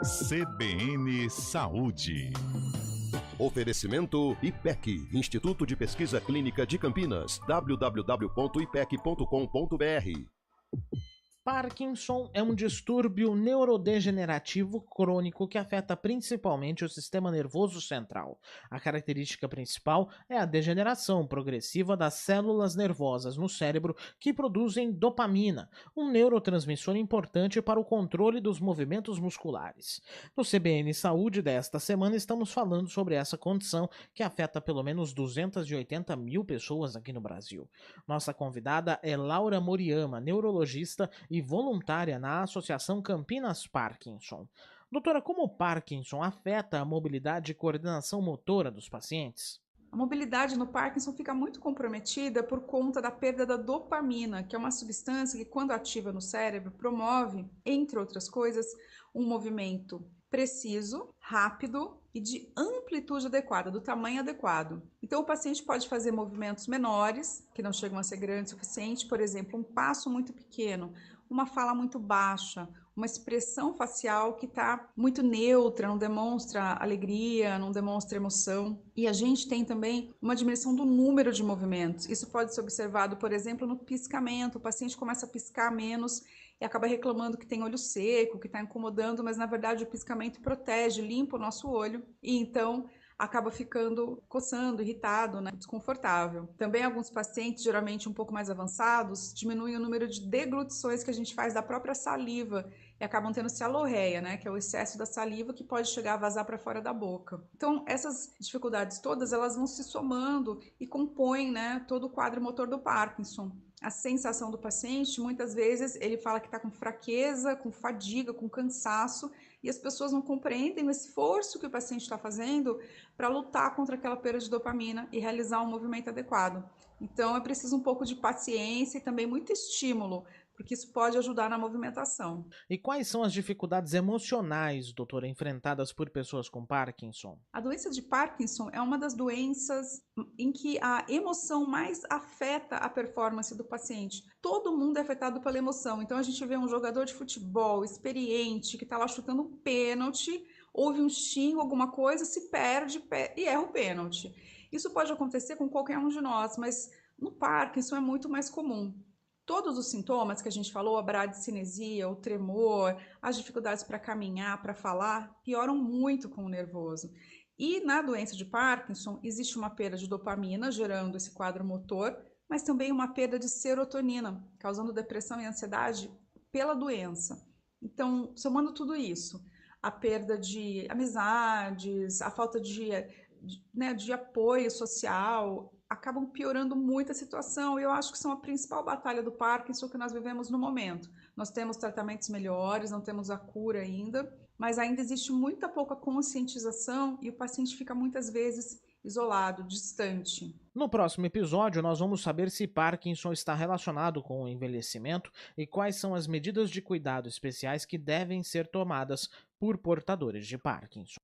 CBN Saúde. Oferecimento IPEC, Instituto de Pesquisa Clínica de Campinas, www.ipec.com.br. Parkinson é um distúrbio neurodegenerativo crônico que afeta principalmente o sistema nervoso central. A característica principal é a degeneração progressiva das células nervosas no cérebro que produzem dopamina, um neurotransmissor importante para o controle dos movimentos musculares. No CBN Saúde desta semana estamos falando sobre essa condição que afeta pelo menos 280 mil pessoas aqui no Brasil. Nossa convidada é Laura Moriyama, neurologista e voluntária na Associação Campinas Parkinson. Doutora, como o Parkinson afeta a mobilidade e coordenação motora dos pacientes? A mobilidade no Parkinson fica muito comprometida por conta da perda da dopamina, que é uma substância que, quando ativa no cérebro, promove, entre outras coisas, um movimento preciso, rápido e de amplitude adequada, do tamanho adequado. Então, o paciente pode fazer movimentos menores, que não chegam a ser grandes o suficiente, por exemplo, um passo muito pequeno, uma fala muito baixa, uma expressão facial que está muito neutra, não demonstra alegria, não demonstra emoção. E a gente tem também uma diminuição do número de movimentos. Isso pode ser observado, por exemplo, no piscamento. O paciente começa a piscar menos e acaba reclamando que tem olho seco, que está incomodando, mas na verdade o piscamento protege, limpa o nosso olho e então acaba ficando coçando, irritado, né? Desconfortável. Também alguns pacientes, geralmente um pouco mais avançados, diminuem o número de deglutições que a gente faz da própria saliva e acabam tendo cialorreia, né? Que é o excesso da saliva que pode chegar a vazar para fora da boca. Então, essas dificuldades todas, elas vão se somando e compõem, né, todo o quadro motor do Parkinson. A sensação do paciente, muitas vezes, ele fala que está com fraqueza, com fadiga, com cansaço, e as pessoas não compreendem o esforço que o paciente está fazendo para lutar contra aquela perda de dopamina e realizar um movimento adequado. Então, é preciso um pouco de paciência e também muito estímulo, porque isso pode ajudar na movimentação. E quais são as dificuldades emocionais, doutora, enfrentadas por pessoas com Parkinson? A doença de Parkinson é uma das doenças em que a emoção mais afeta a performance do paciente. Todo mundo é afetado pela emoção. Então a gente vê um jogador de futebol experiente que está lá chutando um pênalti, ouve um xingo, alguma coisa, se perde e erra o pênalti. Isso pode acontecer com qualquer um de nós, mas no Parkinson é muito mais comum. Todos os sintomas que a gente falou, a bradicinesia, o tremor, as dificuldades para caminhar, para falar, pioram muito com o nervoso. E na doença de Parkinson, existe uma perda de dopamina, gerando esse quadro motor, mas também uma perda de serotonina, causando depressão e ansiedade pela doença. Então, somando tudo isso, a perda de amizades, a falta de apoio social, acabam piorando muito a situação. E eu acho que são a principal batalha do Parkinson que nós vivemos no momento. Nós temos tratamentos melhores, não temos a cura ainda, mas ainda existe muita pouca conscientização e o paciente fica muitas vezes isolado, distante. No próximo episódio, nós vamos saber se Parkinson está relacionado com o envelhecimento e quais são as medidas de cuidado especiais que devem ser tomadas por portadores de Parkinson.